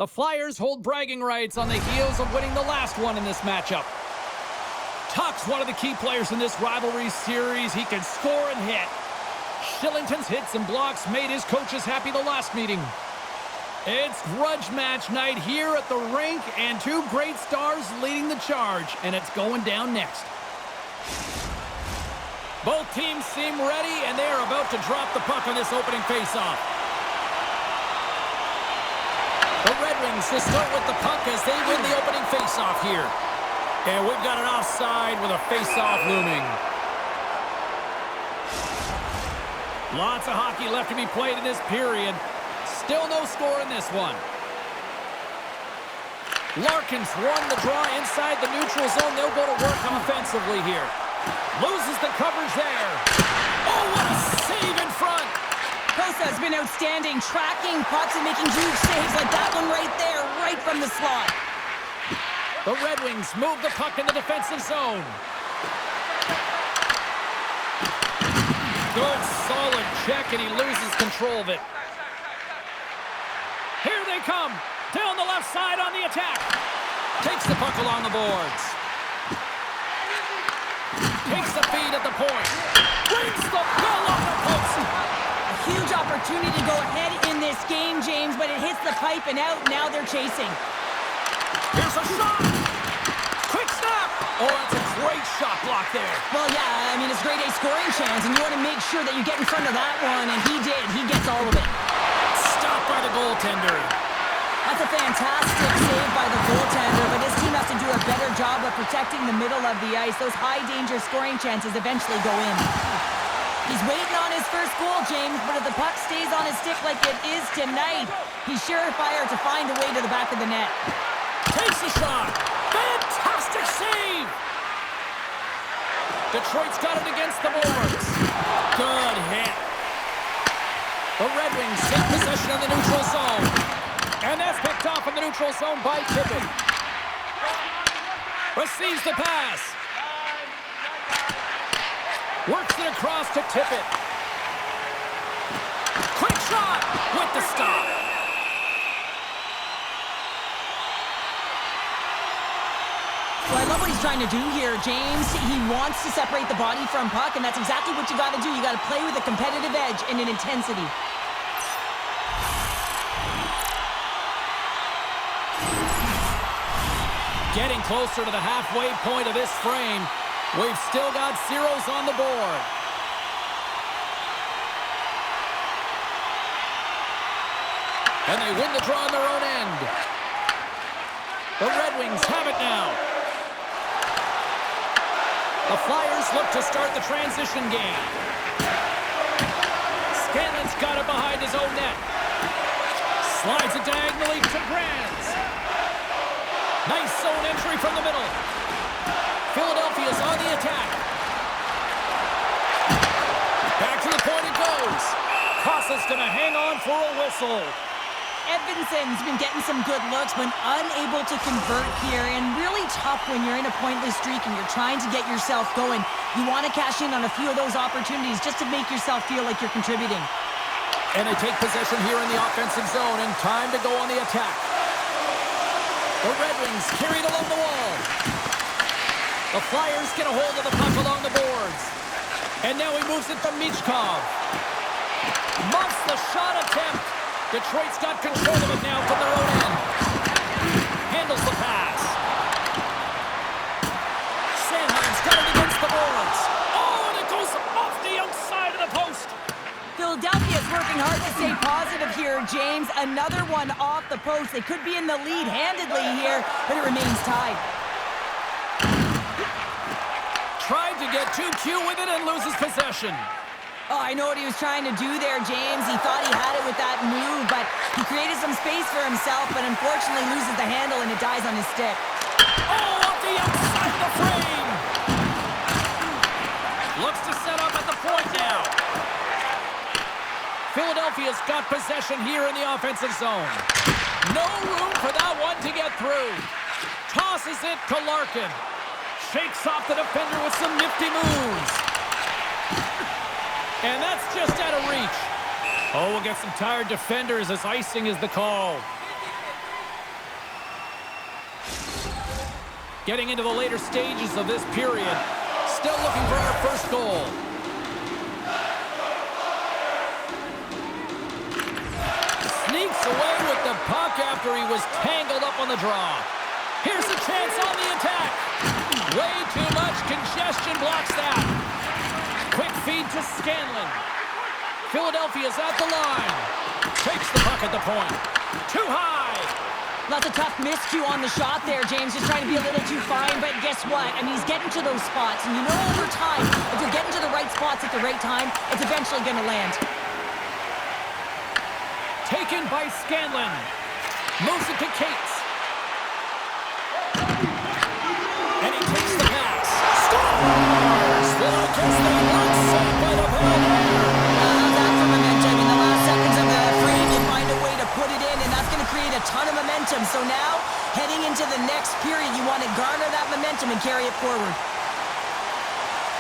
The Flyers hold bragging rights on the heels of winning the last one in this matchup. Tuch's one of the key players in this rivalry series. He can score and hit. Shillington's hits and blocks made his coaches happy the last meeting. It's grudge match night here at the rink, and two great stars leading the charge, and it's going down next. Both teams seem ready, and they are about to drop the puck on this opening faceoff. The Red Wings to start with the puck as they win the opening faceoff here. And we've got an offside with a faceoff looming. Lots of hockey left to be played in this period. Still no score in this one. Larkin's won the draw inside the neutral zone. They'll go to work offensively here. Loses the coverage there. Oh, what a save in front. Costa has been outstanding, tracking pucks and making huge saves like that one right there, right from the slot. The Red Wings move the puck in the defensive zone. Good, solid check, and he loses control of it. Here they come. Down the left side on the attack. Takes the puck along the boards. Takes the feed at the point. Brings the ball off the post. A huge opportunity to go ahead in this game, James, but it hits the pipe and out. Now they're chasing. Here's a shot. Quick snap. Oh, that's a great shot block there. Well, yeah, I mean, it's grade A scoring chance, and you want to make sure that you get in front of that one, and he did. He gets all of it. Stopped by the goaltender. That's a fantastic save by the goaltender, but his team has to do a better job of protecting the middle of the ice. Those high-danger scoring chances eventually go in. He's waiting on his first goal, James, but if the puck stays on his stick like it is tonight, he's surefire to find a way to the back of the net. Takes the shot. Fantastic save. Detroit's got it against the boards. Good hit. The Red Wings take possession of the neutral zone. And that's picked off in the neutral zone by Tippett. Receives the pass. Works it across to Tippett. Quick shot with the stop. Well, I love what he's trying to do here, James. He wants to separate the body from puck, and that's exactly what you got to do. You got to play with a competitive edge and an intensity. Getting closer to the halfway point of this frame. We've still got zeros on the board. And they win the draw on their own end. The Red Wings have it now. The Flyers look to start the transition game. Scanlon's got it behind his own net. Slides it diagonally to Granz. Nice zone entry from the middle. Philadelphia's on the attack. Back to the point it goes. Costa's going to hang on for a whistle. Edvinson's been getting some good looks, but unable to convert here, and really tough when you're in a pointless streak and you're trying to get yourself going. You want to cash in on a few of those opportunities just to make yourself feel like you're contributing. And they take possession here in the offensive zone, and time to go on the attack. The Red Wings carried along the wall. The Flyers get a hold of the puck along the boards. And now he moves it to Michkov. Muffs the shot attempt. Detroit's got control of it now from their own end. Handles the pass. Sanheim's got it against the boards. Oh, and it goes off the outside of the post. Philadelphia's working hard to stay positive here, James. Another one off the post. They could be in the lead handedly here, but it remains tied. Tried to get too cute with it and loses possession. Oh, I know what he was trying to do there, James. He thought he had it with that move, but he created some space for himself, but unfortunately loses the handle and it dies on his stick. Oh, off the outside of the frame! Looks to set up at the point now. Philadelphia's got possession here in the offensive zone. No room for that one to get through. Tosses it to Larkin. Shakes off the defender with some nifty moves. And that's just out of reach. Oh, we'll get some tired defenders as icing is the call. Getting into the later stages of this period. Still looking for our first goal. Sneaks away with the puck after he was tangled up on the draw. Here's a chance on the attack. Way too much congestion blocks that. Quick feed to Scanlon. Philadelphia's at the line. Takes the puck at the point. Too high. That's a tough miscue on the shot there, James. Just trying to be a little too fine, but guess what? I mean, he's getting to those spots, and you know over time, if you're getting to the right spots at the right time, it's eventually going to land. Taken by Scanlon. Moves it to Cates. And he takes the pass. Scores! Well, I guess they weren't saved by the penalty. That's for momentum. In the last seconds of the frame, you find a way to put it in, and that's going to create a ton of momentum. So now, heading into the next period, you want to garner that momentum and carry it forward.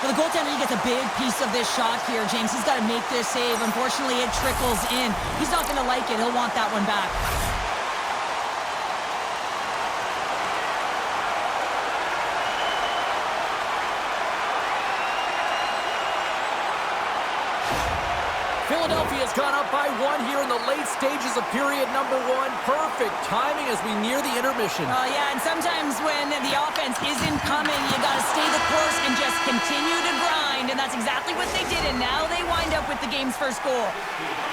For the goaltender, he gets a big piece of this shot here, James. He's got to make this save. Unfortunately, it trickles in. He's not going to like it. He'll want that one back. Philadelphia's gone up by 1 here in the late stages of period number 1. Perfect timing as we near the intermission. Oh, yeah, and sometimes when the offense isn't coming, you got to stay the course and just continue to grind, and that's exactly what they did, and now they wind up with the game's first goal.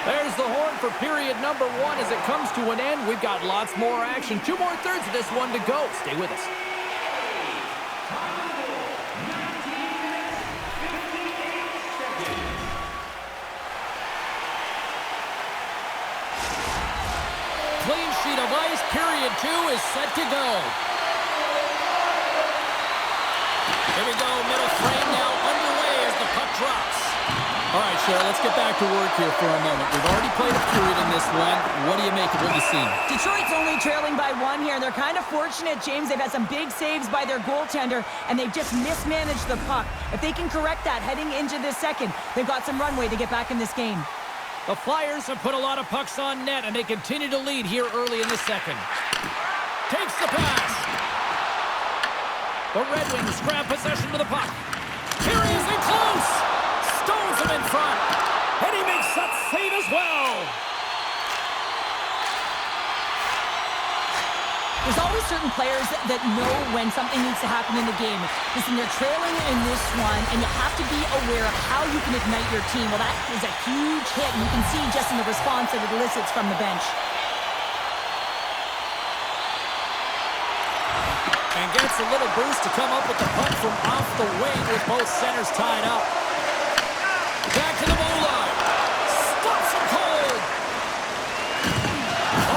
There's the horn for period number 1 as it comes to an end. We've got lots more action. 2 more thirds of this one to go. Stay with us. Clean sheet of ice. Period 2 is set to go. Here we go. Middle frame now underway as the puck drops. All right, Cheryl, let's get back to work here for a moment. We've already played a period in this one. What do you make of what you see? Detroit's only trailing by 1 here, and they're kind of fortunate, James. They've had some big saves by their goaltender, and they've just mismanaged the puck. If they can correct that heading into this second, they've got some runway to get back in this game. The Flyers have put a lot of pucks on net, and they continue to lead here early in the second. Takes the pass. The Red Wings grab possession of the puck. Here he is in close. Stones him in front. And he makes that save as well. There's always certain players that know when something needs to happen in the game. Listen, they're trailing in this one, and you have to be aware of how you can ignite your team. Well, that is a huge hit, and you can see just in the response that it elicits from the bench. And gets a little boost to come up with the puck from off the wing with both centers tied up. Back to the blue line. Stops him cold.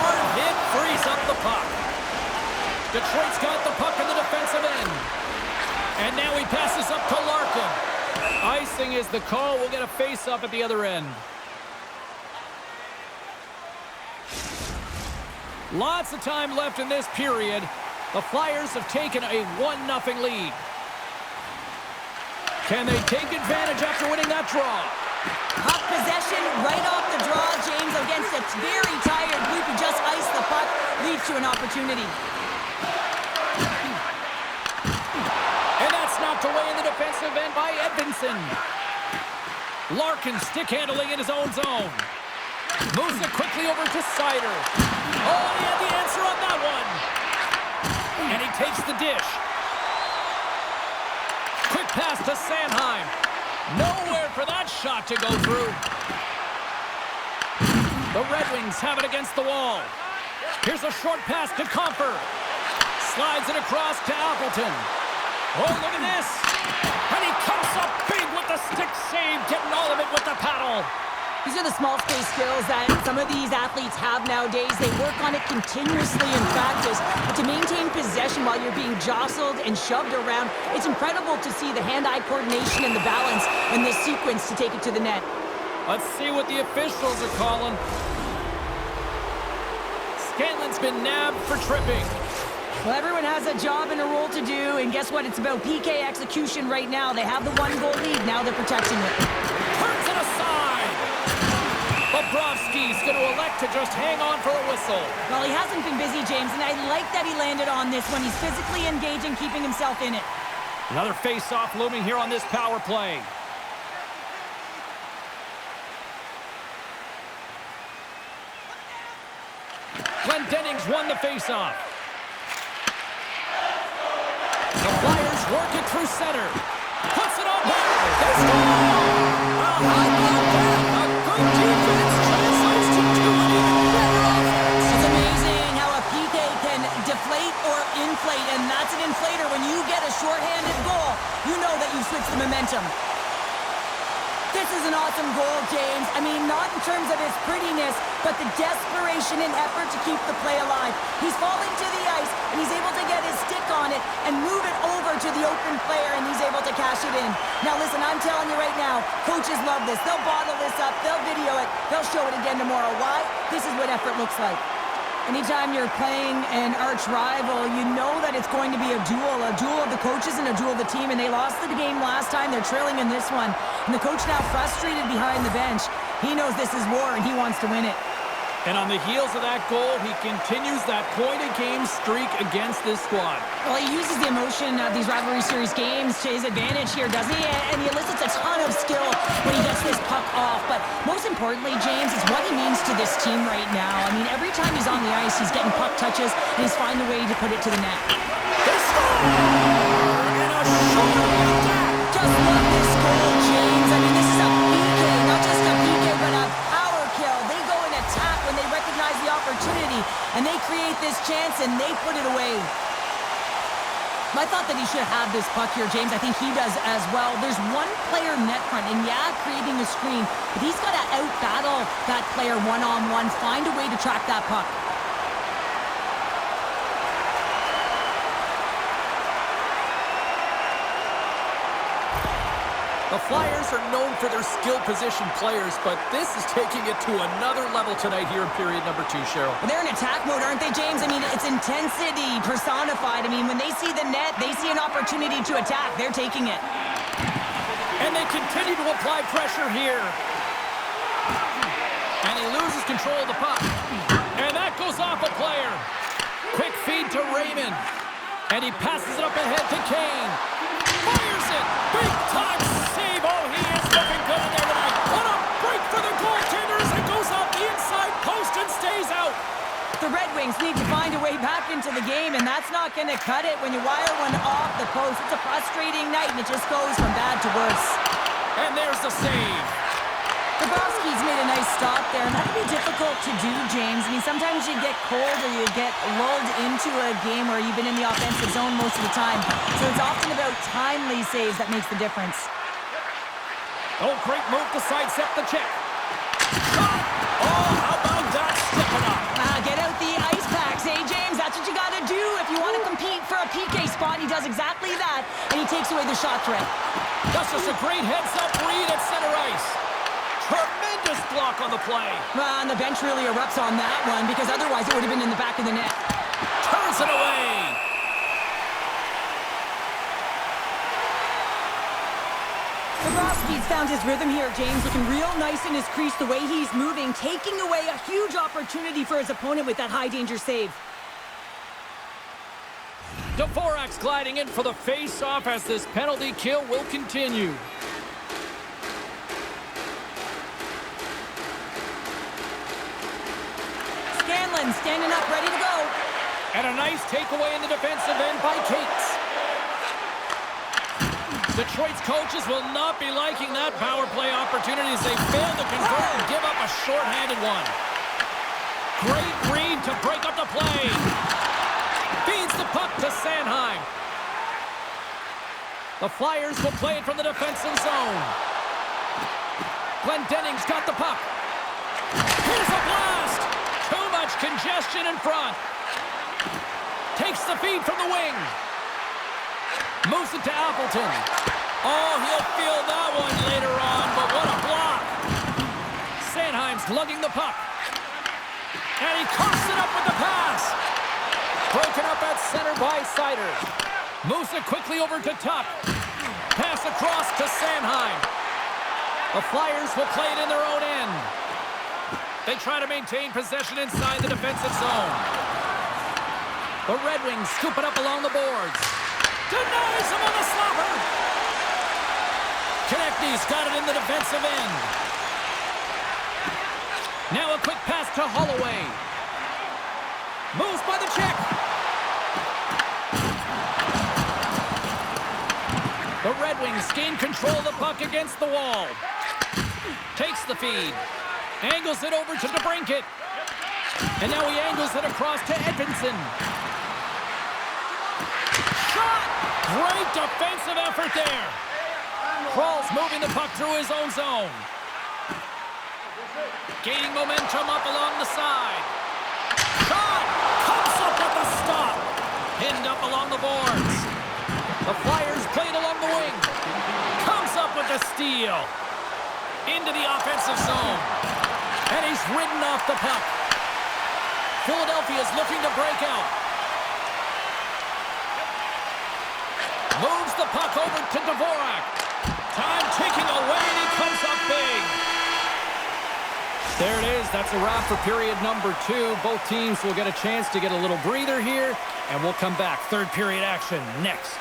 Hard hit frees up the puck. Detroit's got the puck in the defensive end. And now he passes up to Larkin. Icing is the call. We'll get a face-up at the other end. Lots of time left in this period. The Flyers have taken a 1-0 lead. Can they take advantage after winning that draw? Puck possession right off the draw, James, against a very tired group who just iced the puck, leads to an opportunity. And that's knocked away in the defensive end by Edvinsson. Larkin stick handling in his own zone. Moves it quickly over to Sider. Oh, he had the answer on that one. And he takes the dish. Quick pass to Sanheim. Nowhere for that shot to go through. The Red Wings have it against the wall. Here's a short pass to Comfer. Slides it across to Appleton. Oh, look at this. And he comes up big with the stick save, getting all of it with the paddle. These are the small space skills that some of these athletes have nowadays. They work on it continuously in practice. But to maintain possession while you're being jostled and shoved around, it's incredible to see the hand-eye coordination and the balance in this sequence to take it to the net. Let's see what the officials are calling. Scanlon's been nabbed for tripping. Well, everyone has a job and a role to do, and guess what? It's about PK execution right now. They have the 1-goal lead. Now they're protecting it. Turns it aside. The Bobrovsky's going to elect to just hang on for a whistle. Well, he hasn't been busy, James, and I like that he landed on this one. He's physically engaging, keeping himself in it. Another face-off looming here on this power play. Dennings won the face-off. The Flyers work it through center. Puts it on back. They score! How about that? A good defense translates to two and even better offense. It's amazing how a PK can deflate or inflate, and that's an inflator. When you get a shorthanded goal, you know that you switch the momentum. This is an awesome goal, James. I mean, not in terms of his prettiness, but the desperation and effort to keep the play alive. He's falling to the ice, and he's able to get his stick on it and move it over to the open player, and he's able to cash it in. Now, listen, I'm telling you right now, coaches love this. They'll bottle this up. They'll video it. They'll show it again tomorrow. Why? This is what effort looks like. Anytime you're playing an arch rival, you know that it's going to be a duel of the coaches and a duel of the team, and they lost the game last time. They're trailing in this one, and the coach now frustrated behind the bench. He knows this is war, and he wants to win it. And on the heels of that goal, he continues that point-a-game streak against this squad. Well, he uses the emotion of these rivalry series games to his advantage here, doesn't he? And he elicits a ton of skill when he gets this puck off. But most importantly, James, it's what he means to this team right now. I mean, every time he's on the ice, he's getting puck touches, and he's finding a way to put it to the net. They score! And a shot like that! Just love this goal, James. I mean, this is a PK, not just a PK, but a power kill. They go in attack when they recognize the opportunity, and they create this chance, and they put it away. I thought that he should have this puck here, James. I think he does as well. There's one player net front, and yeah, creating a screen, but he's got to out-battle that player one-on-one, find a way to track that puck. The Flyers are known for their skill position players, but this is taking it to another level tonight here in period number 2, Cheryl. Well, they're in attack mode, aren't they, James? I mean, it's intensity personified. I mean, when they see the net, they see an opportunity to attack. They're taking it. And they continue to apply pressure here. And he loses control of the puck. And that goes off a player. Quick feed to Raymond. And he passes it up ahead to Kane. Fires it. Big time save. Oh, he is looking good in there tonight. What a break for the goaltender as it goes off the inside post and stays out. The Red Wings need to find a way back into the game, and that's not going to cut it when you wire one off the post. It's a frustrating night, and it just goes from bad to worse. And there's the save. Bobrovsky's made a nice stop there, and that can be difficult to do, James. I mean, sometimes you get cold or you get lulled into a game where you've been in the offensive zone most of the time. So it's often about timely saves that makes the difference. Oh, great move to sidestep the check. Shot! Oh, how about that stepping up? Get out the ice packs, hey, James? That's what you got to do if you want to compete for a PK spot. He does exactly that, and he takes away the shot threat. That's just a great heads-up read at center ice. Tremendous block on the play. And the bench really erupts on that one because otherwise it would have been in the back of the net. Turns it away. Bobrovsky's found his rhythm here, James. Looking real nice in his crease the way he's moving, taking away a huge opportunity for his opponent with that high-danger save. Dvorak's gliding in for the face-off as this penalty kill will continue. Standing up, ready to go. And a nice takeaway in the defensive end by Cates. Detroit's coaches will not be liking that power play opportunity as they fail to convert and give up a shorthanded one. Great read to break up the play. Feeds the puck to Sanheim. The Flyers will play it from the defensive zone. Dennings got the puck. Here's a blast. Too much congestion in front. Takes the feed from the wing. Moves it to Appleton. Oh, he'll feel that one later on, but what a block. Sanheim's lugging the puck. And he coughs it up with the pass. Broken up at center by Sider. Moves it quickly over to Tuck. Pass across to Sanheim. The Flyers will play it in their own end. They try to maintain possession inside the defensive zone. The Red Wings scoop it up along the boards. Denies him on the slapper. Konechny's got it in the defensive end. Now a quick pass to Holloway. Moves by the check. The Red Wings gain control of the puck against the wall. Takes the feed. Angles it over to DeBrincat. And now he angles it across to Edvinsson. Shot! Great defensive effort there. Kral's moving the puck through his own zone. Gaining momentum up along the side. Shot! Comes up with the stop. Pinned up along the boards. The Flyers played along the wing. Comes up with the steal. Into the offensive zone. And he's ridden off the puck. Philadelphia's looking to break out. Moves the puck over to Dvorak. Time ticking away, and he comes up big. There it is. That's a wrap for period number 2. Both teams will get a chance to get a little breather here, and we'll come back. Third period action next.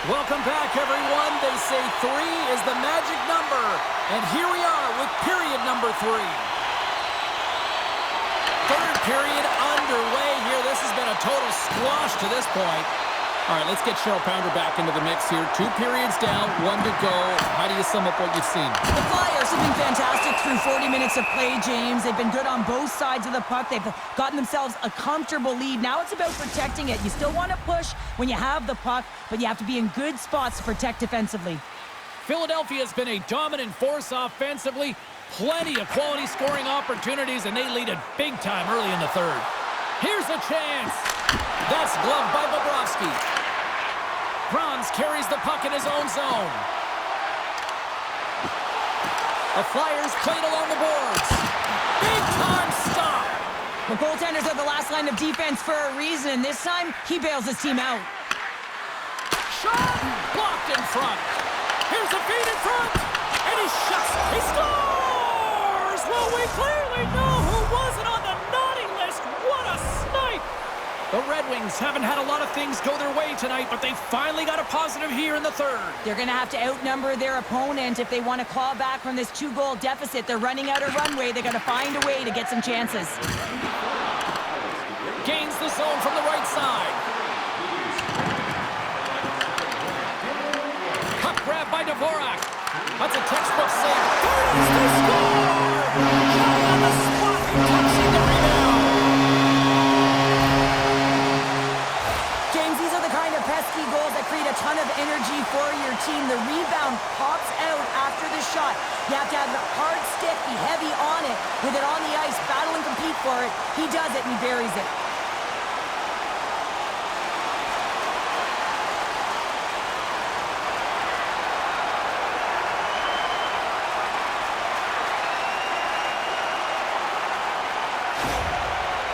Welcome back, everyone. They say 3 is the magic number. And here we are with period number 3. Third period underway here. This has been a total squash to this point. All right, let's get Cheryl Pounder back into the mix here. 2 periods down, 1 to go. How do you sum up what you've seen? The Flyers have been fantastic through 40 minutes of play, James. They've been good on both sides of the puck. They've gotten themselves a comfortable lead. Now it's about protecting it. You still want to push when you have the puck, but you have to be in good spots to protect defensively. Philadelphia's been a dominant force offensively. Plenty of quality scoring opportunities, and they lead it big time early in the third. Here's a chance. That's gloved by Bobrovsky. Franz carries the puck in his own zone. The Flyers played along the boards. Big time stop. The goaltenders are the last line of defense for a reason. This time, he bails his team out. Shot! Blocked in front. Here's a feed in front. And he shuts. He scores! Well, we clearly know who wasn't on the naughty list. What a snipe! The Red Wings haven't had a lot of things go their way tonight, but they finally got a positive here in the third. They're going to have to outnumber their opponent if they want to claw back from this 2-goal deficit. They're running out of runway. They're going to find a way to get some chances. Gains the zone from the right side. Puck grab by Dvorak. That's a textbook save. There's the score! Right on the spot, touching the rebound. James, these are the kind of pesky goals that create a ton of energy for your team. The rebound pops out after the shot. You have to have a hard stick, be heavy on it, with it on the ice, battle and compete for it. He does it, and he buries it.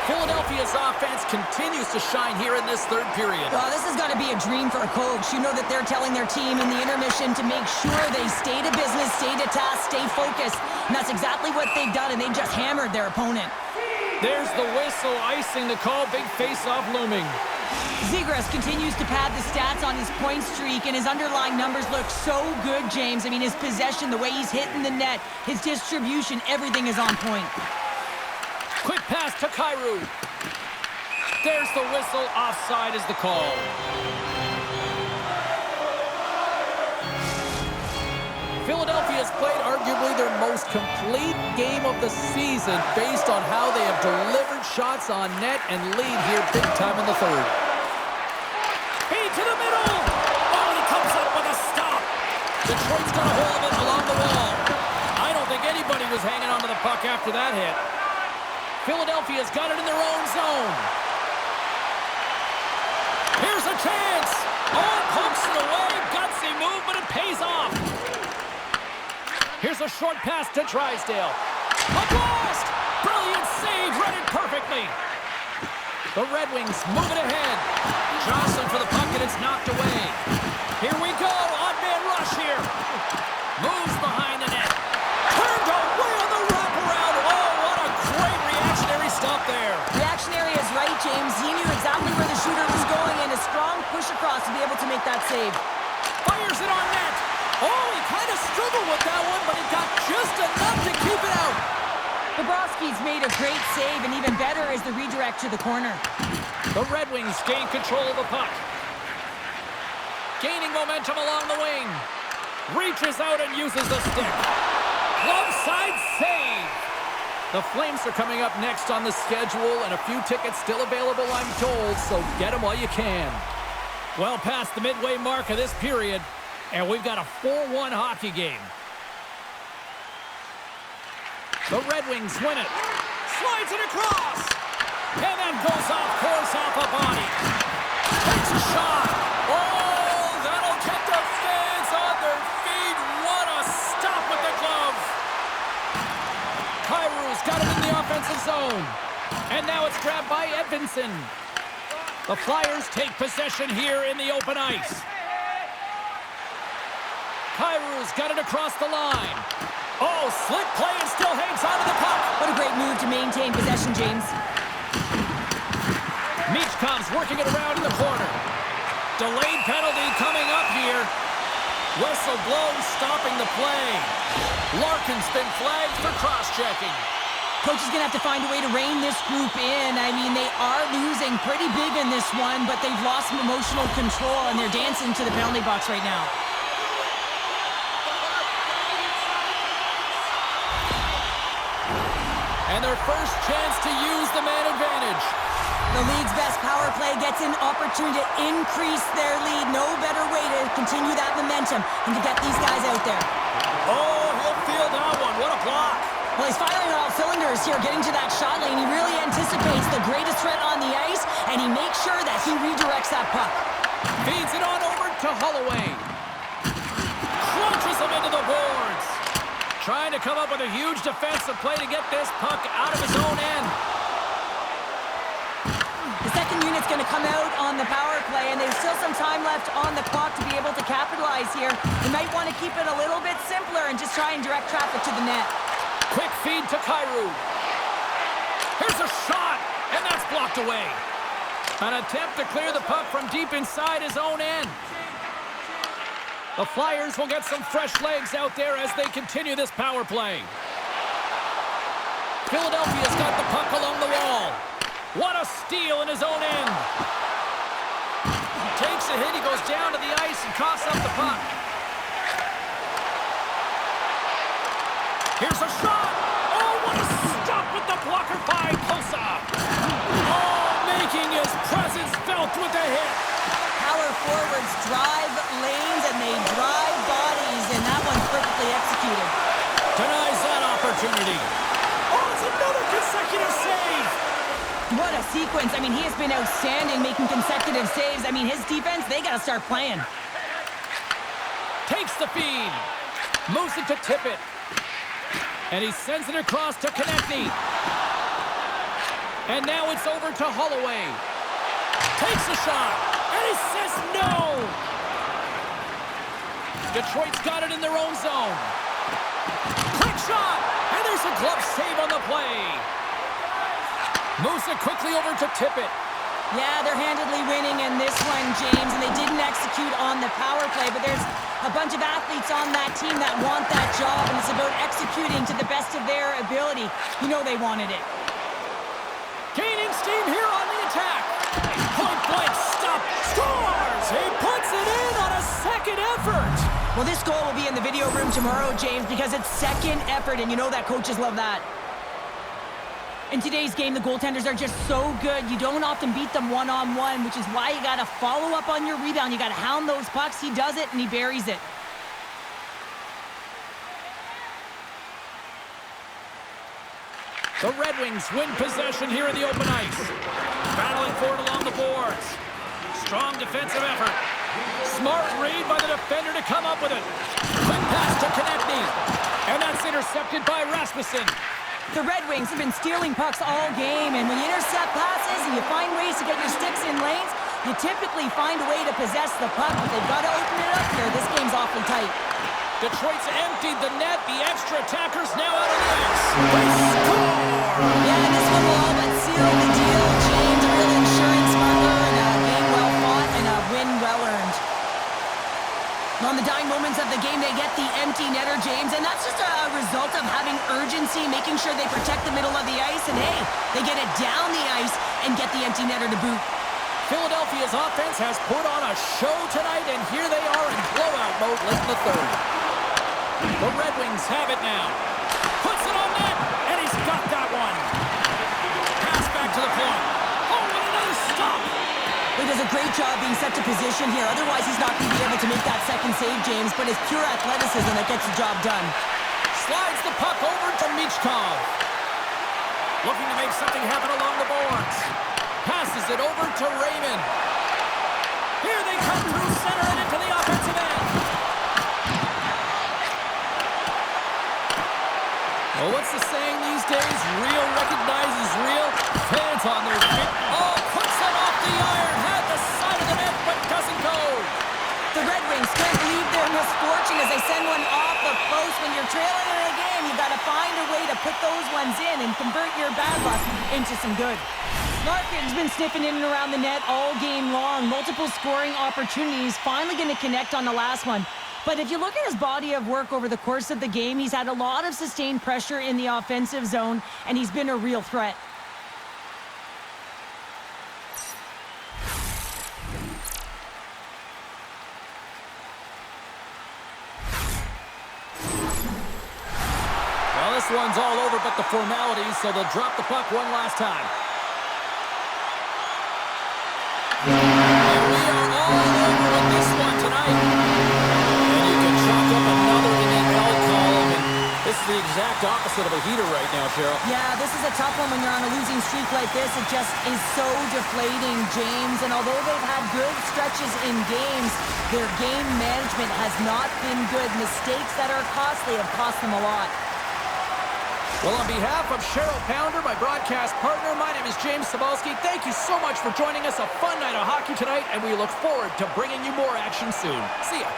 Philadelphia's offense continues to shine here in this third period. Well, this has got to be a dream for a coach. You know that they're telling their team in the intermission to make sure they stay to business, stay to task, stay focused. And that's exactly what they've done, and they just hammered their opponent. There's the whistle, icing the call, big face-off looming. Zegras continues to pad the stats on his point streak, and his underlying numbers look so good, James. I mean, his possession, the way he's hitting the net, his distribution, everything is on point. Quick pass to Kyrou. There's the whistle. Offside is the call. Philadelphia's played arguably their most complete game of the season based on how they have delivered shots on net and lead here big time in the third. Feed to the middle. Oh, and he comes up with a stop. Detroit's got a hold of it along the wall. I don't think anybody was hanging onto the puck after that hit. Philadelphia's got it in their own zone. Here's a chance. Oh, pokes it away. Gutsy move, but it pays off. Here's a short pass to Drysdale. A blast! Brilliant save, read it perfectly. The Red Wings move it ahead. Johnson for the puck, and it's knocked away. Here we go, odd-man rush here. Moves behind the net. Turned away on the wraparound. Oh, what a great reactionary stop there. Reactionary is right, James. He knew exactly where the shooter was going, and a strong push across to be able to make that save. Fires it on net. Oh, he kind of struggled with that one, but he got just enough to keep it out. Bobrovsky's made a great save, and even better is the redirect to the corner. The Red Wings gain control of the puck. Gaining momentum along the wing. Reaches out and uses the stick. Glove side save. The Flames are coming up next on the schedule, and a few tickets still available, I'm told, so get them while you can. Well past the midway mark of this period, and we've got a 4-1 hockey game. The Red Wings win it. Slides it across. And then goes off course off a body. Takes a shot. Oh, that'll get the fans on their feet. What a stop with the glove. Kyrou's got it in the offensive zone. And now it's grabbed by Edvinsson. The Flyers take possession here in the open ice. Kyrou's got it across the line. Oh, slick play and still hangs onto the puck. What a great move to maintain possession, James. Michkov's working it around in the corner. Delayed penalty coming up here. Whistle blows, stopping the play. Larkin's been flagged for cross-checking. Coach is going to have to find a way to rein this group in. I mean, they are losing pretty big in this one, but they've lost some emotional control, and they're dancing to the penalty box right now. And their first chance to use the man advantage. The league's best power play gets an opportunity to increase their lead. No better way to continue that momentum than to get these guys out there. Oh, he'll feel that one. What a block. Well, he's firing on all cylinders here, getting to that shot lane. He really anticipates the greatest threat on the ice, and he makes sure that he redirects that puck. Feeds it on over to Holloway. Crunches him into the boards. Trying to come up with a huge defensive play to get this puck out of his own end. The second unit's going to come out on the power play, and there's still some time left on the clock to be able to capitalize here. They might want to keep it a little bit simpler and just try and direct traffic to the net. Quick feed to Kyrou. Here's a shot, and that's blocked away. An attempt to clear the puck from deep inside his own end. The Flyers will get some fresh legs out there as they continue this power play. Philadelphia's got the puck along the wall. What a steal in his own end. Takes a hit, he goes down to the ice and coughs up the puck. Here's a shot. Oh, what a stop with the blocker by Kosa. Oh, making his presence felt with a hit. Power forwards drive lanes and they drive bodies, and that one's perfectly executed. Denies that opportunity. Oh, it's another consecutive save. What a sequence. I mean, he has been outstanding making consecutive saves. I mean, his defense, they got to start playing. Takes the feed. Moves it to Tippett. And he sends it across to Konechny. And now it's over to Holloway. Takes the shot. And he says no! Detroit's got it in their own zone. Quick shot! And there's a glove save on the play. Moves it quickly over to Tippett. Yeah, they're handedly winning in this one, James, and they didn't execute on the power play, but there's a bunch of athletes on that team that want that job, and it's about executing to the best of their ability. You know they wanted it. Gaining steam here on the attack. Point blank stop. Scores! He puts it in on a second effort. Well, this goal will be in the video room tomorrow, James, because it's second effort, and you know that coaches love that. In today's game, the goaltenders are just so good. You don't often beat them one-on-one, which is why you got to follow up on your rebound. You got to hound those pucks. He does it, and he buries it. The Red Wings win possession here in the open ice. Battling for it along the boards. Strong defensive effort. Smart read by the defender to come up with it. Quick pass to Konechny. And that's intercepted by Rasmussen. The Red Wings have been stealing pucks all game, and when you intercept passes and you find ways to get your sticks in lanes, you typically find a way to possess the puck, but they've got to open it up here. This game's awfully tight. Detroit's emptied the net. The extra attackers now out on the ice. They score! Yeah, this one will all but seal the deal, James. A real insurance marker and a game well fought and a win well earned. On the dying moments of the game, they get the empty netter, James, and that's just a result of having urgency, making sure they protect the middle of the ice, and hey, they get it down the ice and get the empty netter to boot. Philadelphia's offense has put on a show tonight, and here they are in blowout mode late in the third. The Red Wings have it now. Puts it on net, and he's got that one. Pass back to the point. Oh, and another stop. He does a great job being set to position here. Otherwise, he's not going to be able to make that second save, James, but it's pure athleticism that gets the job done. Slides the puck over to Michkov. Looking to make something happen along the boards. Passes it over to Raymond. Here they come through center and into the offensive end. Well, what's the saying these days? Real recognizes real. Fans on their feet. Oh, puts it off the iron. Had the side of the net, but doesn't go. The Red Wings can't believe their misfortune as they send one off the post. When you're trailing in a game, you got to find a way to put those ones in and convert your bad luck into some good. Larkin's been sniffing in and around the net all game long. Multiple scoring opportunities. Finally going to connect on the last one. But if you look at his body of work over the course of the game, he's had a lot of sustained pressure in the offensive zone, and he's been a real threat. Well, this one's all over but the formalities, so they'll drop the puck one last time. And we are all over with this one tonight. And you can chalk up another in the L column. And this is the exact opposite of a heater right now, Cheryl. Yeah, this is a tough one when you're on a losing streak like this. It just is so deflating, James. And although they've had good stretches in games, their game management has not been good. Mistakes that are costly have cost them a lot. Well, on behalf of Cheryl Pounder, my broadcast partner, my name is James Cebulski. Thank you so much for joining us. A fun night of hockey tonight, and we look forward to bringing you more action soon. See ya.